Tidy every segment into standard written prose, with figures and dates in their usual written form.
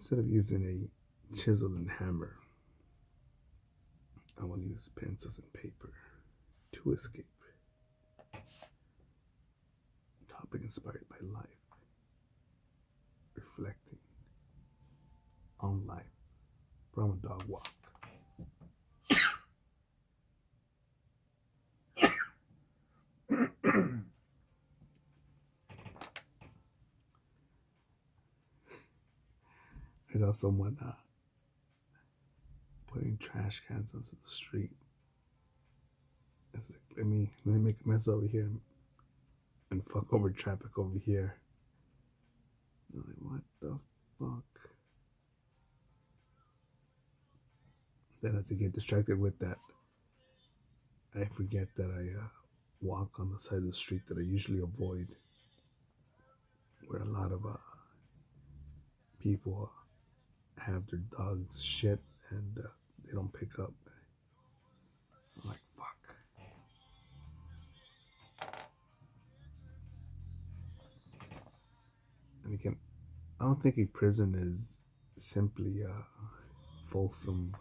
Instead of using a chisel and hammer, I will use pencils and paper to escape. Topic inspired by life, reflecting on life from a dog walk. I saw someone putting trash cans onto the street. It's like, let me make a mess over here and fuck over traffic over here. I'm like, what the fuck? Then as I get distracted with that, I forget that I walk on the side of the street that I usually avoid, where a lot of people have their dogs shit and they don't pick up. I'm like, fuck. And again, I don't think a prison is simply a Folsom,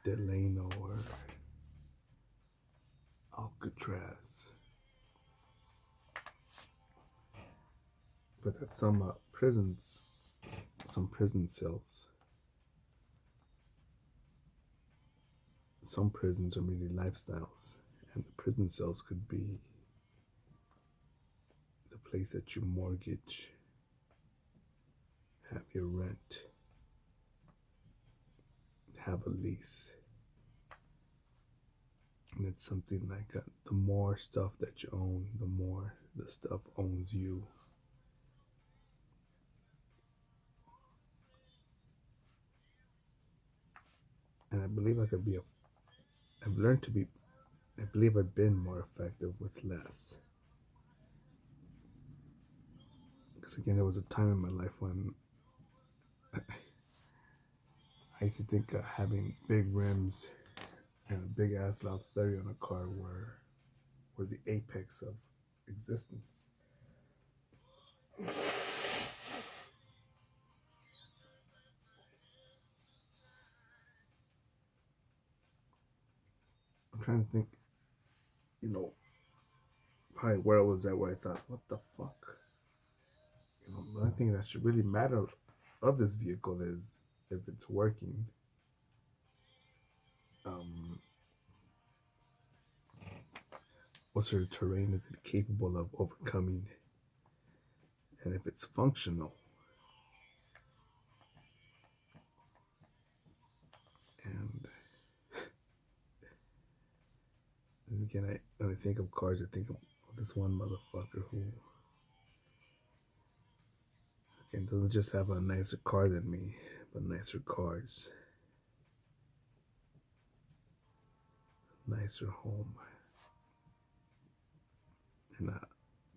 Delano, or Alcatraz. But that some prison cells, some prisons are merely lifestyles, and the prison cells could be the place that you mortgage, have your rent, have a lease. And it's something like the more stuff that you own, the more the stuff owns you. And I believe I could be I've learned to be, I believe I've been more effective with less. Because again, there was a time in my life when I used to think having big rims and a big ass loud stereo in a car were the apex of existence. I'm trying to think, you know, probably where I was at where I thought, what the fuck? You know, the only thing that should really matter of this vehicle is if it's working. Um, what sort of terrain is it capable of overcoming? And if it's functional. And again, when I think of cars, I think of this one motherfucker who, again, doesn't just have a nicer car than me, but nicer cars, nicer home, and a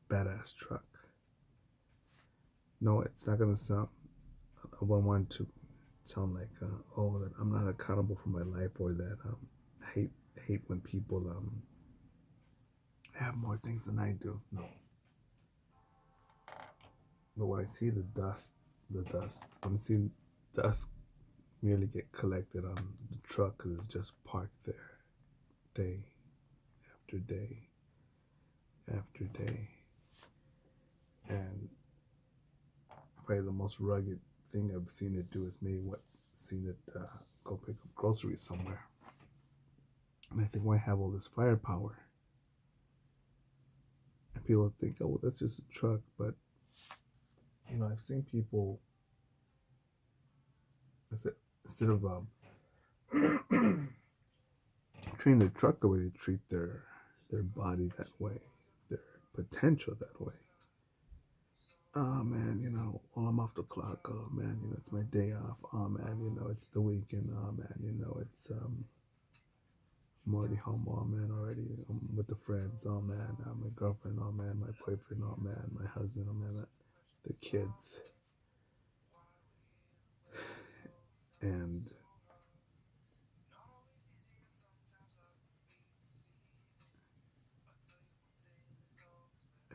badass truck. No, it's not gonna sound. I won't want to sound like, oh, that I'm not accountable for my life, or that I hate when people have more things than I do. No, but when I see the dust, when I see dust merely get collected on the truck because it's just parked there, day after day after day, and probably the most rugged thing I've seen it do is seen it go pick up groceries somewhere. And I think, why have all this firepower? And people think, oh, well, that's just a truck. But, you know, I've seen people, instead of treating their truck the way they treat their body that way, their potential that way. Oh man, you know, well, I'm off the clock. Oh man, you know, it's my day off. Oh man, you know, it's the weekend. Oh man, you know, it's I'm already home. Oh man, already I'm with the friends. Oh man, my girlfriend. Oh man, my boyfriend. Oh man, my husband. Oh man, the kids. And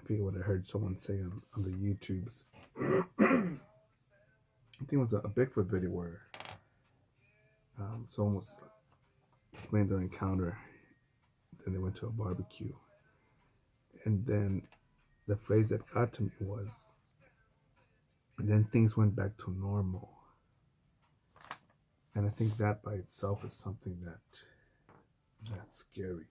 forget what I heard someone say on the YouTubes. I think it was a Bigfoot video where someone was explaining their encounter. Then they went to a barbecue, and then the phrase that got to me was, and then things went back to normal. And I think that by itself is something that's scary.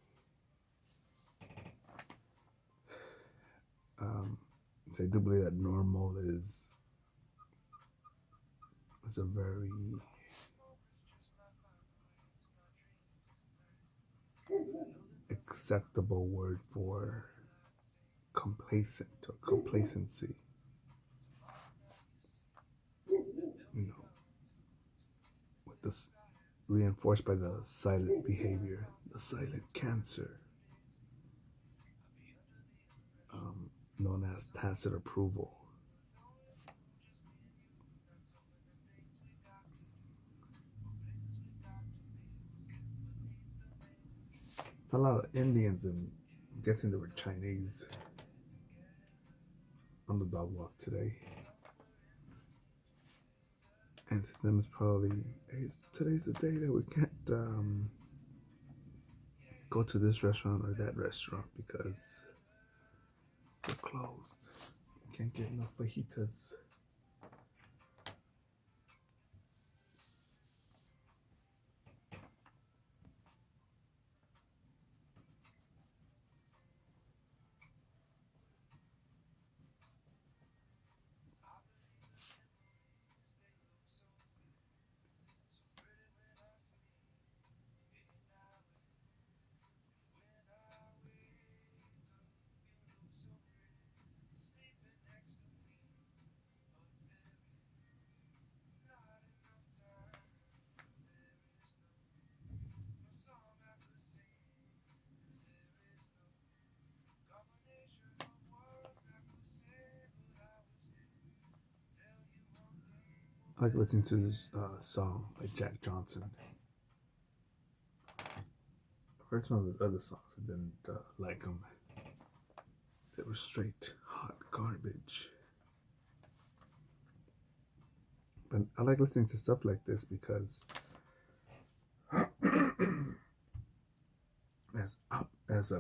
So I do believe that normal is a very acceptable word for complacent or complacency. You know, with this reinforced by the silent behavior, the silent cancer, known as tacit approval. It's a lot of Indians, and I'm guessing they were Chinese, on the dog walk today. And to them, it's probably, hey, today's the day that we can't go to this restaurant or that restaurant because they're closed. Can't get enough fajitas. I like listening to this song by Jack Johnson. I've heard some of his other songs. I didn't like them. They were straight hot garbage. But I like listening to stuff like this because as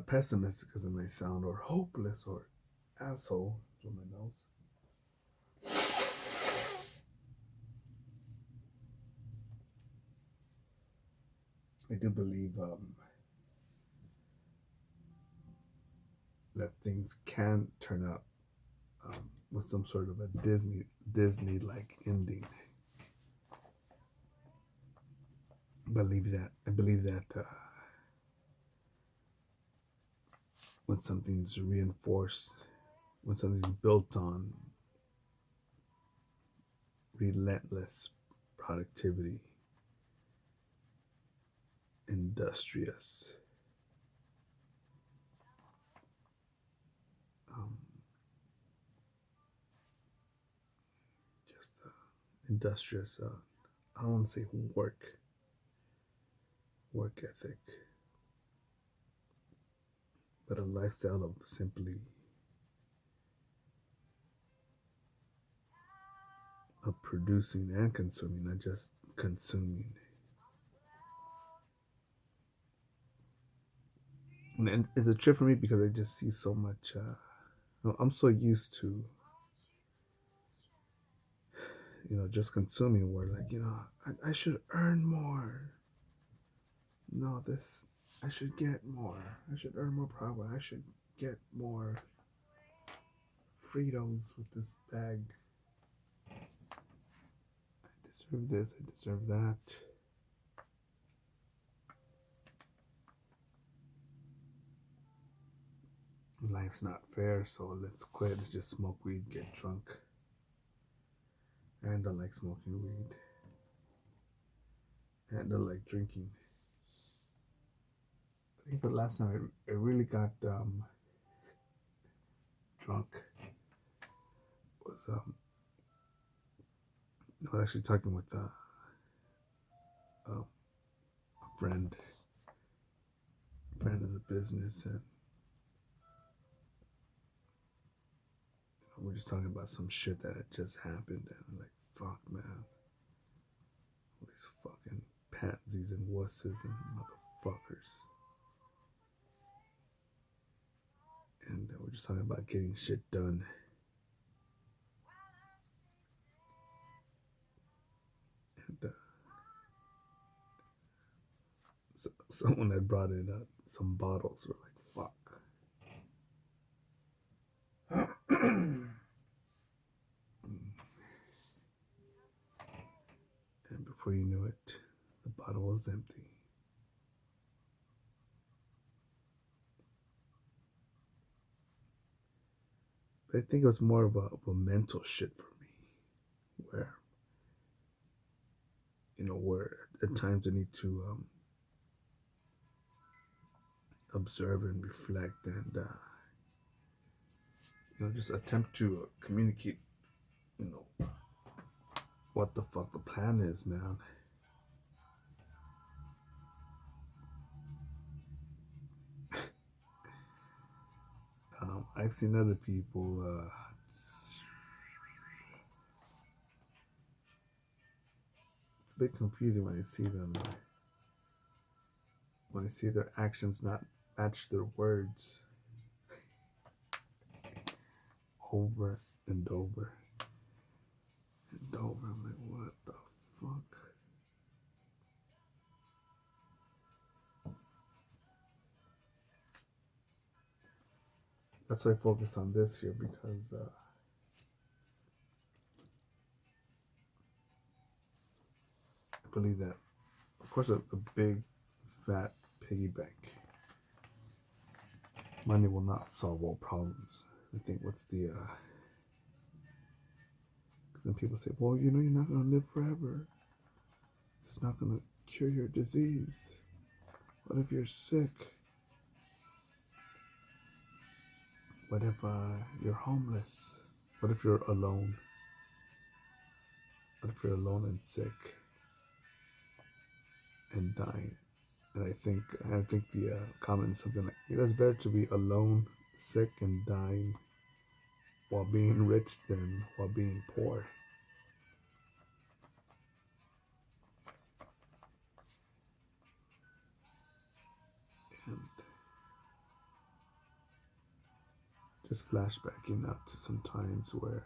pessimistic as it may sound, or hopeless, or asshole from my nose, I do believe that things can turn out with some sort of a Disney like ending. I believe that when something's reinforced, when something's built on relentless productivity, industrious, just industrious. I don't want to say work ethic, but a lifestyle of simply of producing and consuming, not just consuming. And it's a trip for me because I just see so much. I'm so used to, just consuming. Where like, I should earn more. No, I should get more. I should earn more profit. I should get more Fritos with this bag. I deserve this. I deserve that. Life's not fair, so let's quit. Let's just smoke weed, get drunk. And I like smoking weed. And I like drinking. I think the last time I really got drunk was I was actually talking with a friend of the business, and we're just talking about some shit that had just happened, and like, fuck, man, all these fucking pansies and wusses and motherfuckers. And we're just talking about getting shit done. And so, someone had brought in some bottles. We're like, fuck. And before you knew it, the bottle was empty. But I think it was more of a mental shit for me, where at times I need to observe and reflect, and just attempt to communicate, what the fuck the plan is, man. I've seen other people. It's a bit confusing when I see them. When I see their actions not match their words over and over and over. I'm like, what the fuck? That's why I focus on this here, because I believe that, of course, a big, fat piggy bank, money will not solve all problems. I think what's the, because then people say, well, you're not going to live forever. It's not going to cure your disease. What if you're sick? What if you're homeless? What if you're alone? What if you're alone and sick and dying? And I think the comment is something like, it is better to be alone, sick, and dying while being rich than while being poor. And just flashbacking out to some times where,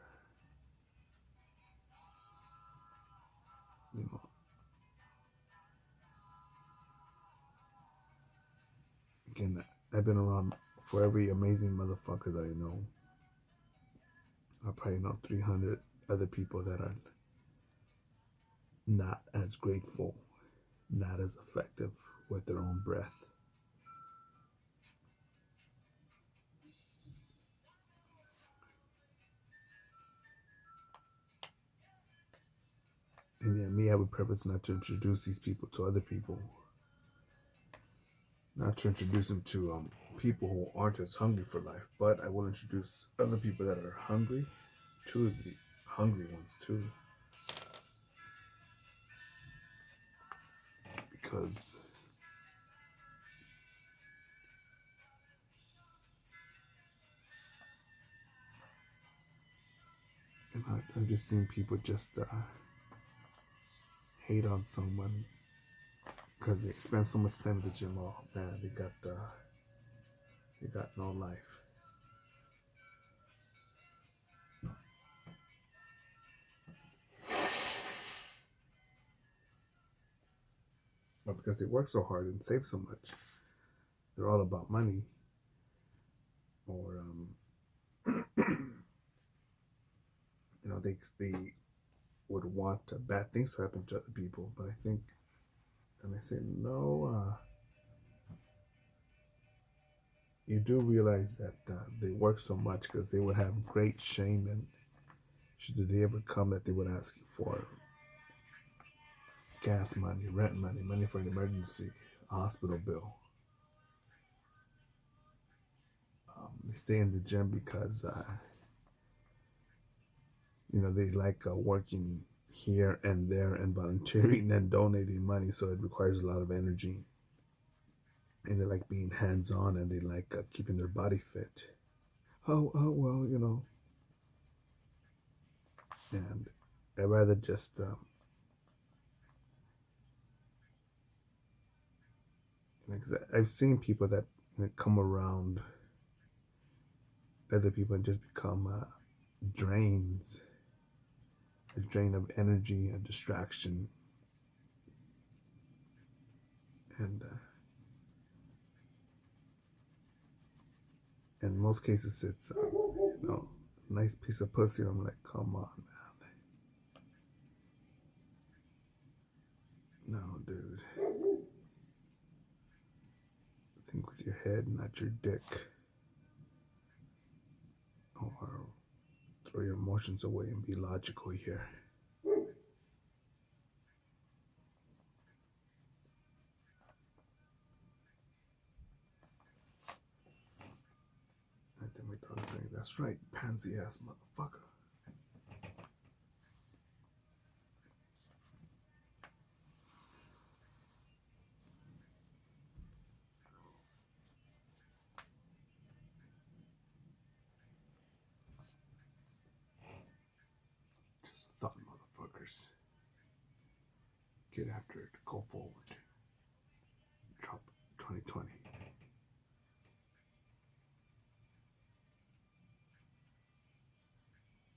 again, I've been around, for every amazing motherfucker that I know, I probably know 300 other people that are not as grateful, not as effective with their own breath. And yeah, me, I have a purpose not to introduce these people to other people, not to introduce them to people who aren't as hungry for life, but I will introduce other people that are hungry to the hungry ones too. Because I've just seen people just hate on someone because they spend so much time at the gym. Oh man, they got no life. But because they work so hard and save so much, they're all about money. Or they would want bad things to happen to other people. But I think, and I say, no, you do realize that they work so much because they would have great shame, and should they ever come, that they would ask you for gas money, rent money, money for an emergency, a hospital bill. They stay in the gym because they like working here and there and volunteering and donating money, so it requires a lot of energy. And they like being hands-on, and they like keeping their body fit. Oh well, And I'd rather just, because I've seen people that come around other people and just become drains, a drain of energy, a distraction, and in most cases it's a nice piece of pussy. I'm like, come on, man, no, dude. Think with your head, not your dick, or throw your emotions away and be logical here. I think my dog's saying, that's right, pansy ass motherfucker. Just thought, motherfuckers. Get after it, go forward.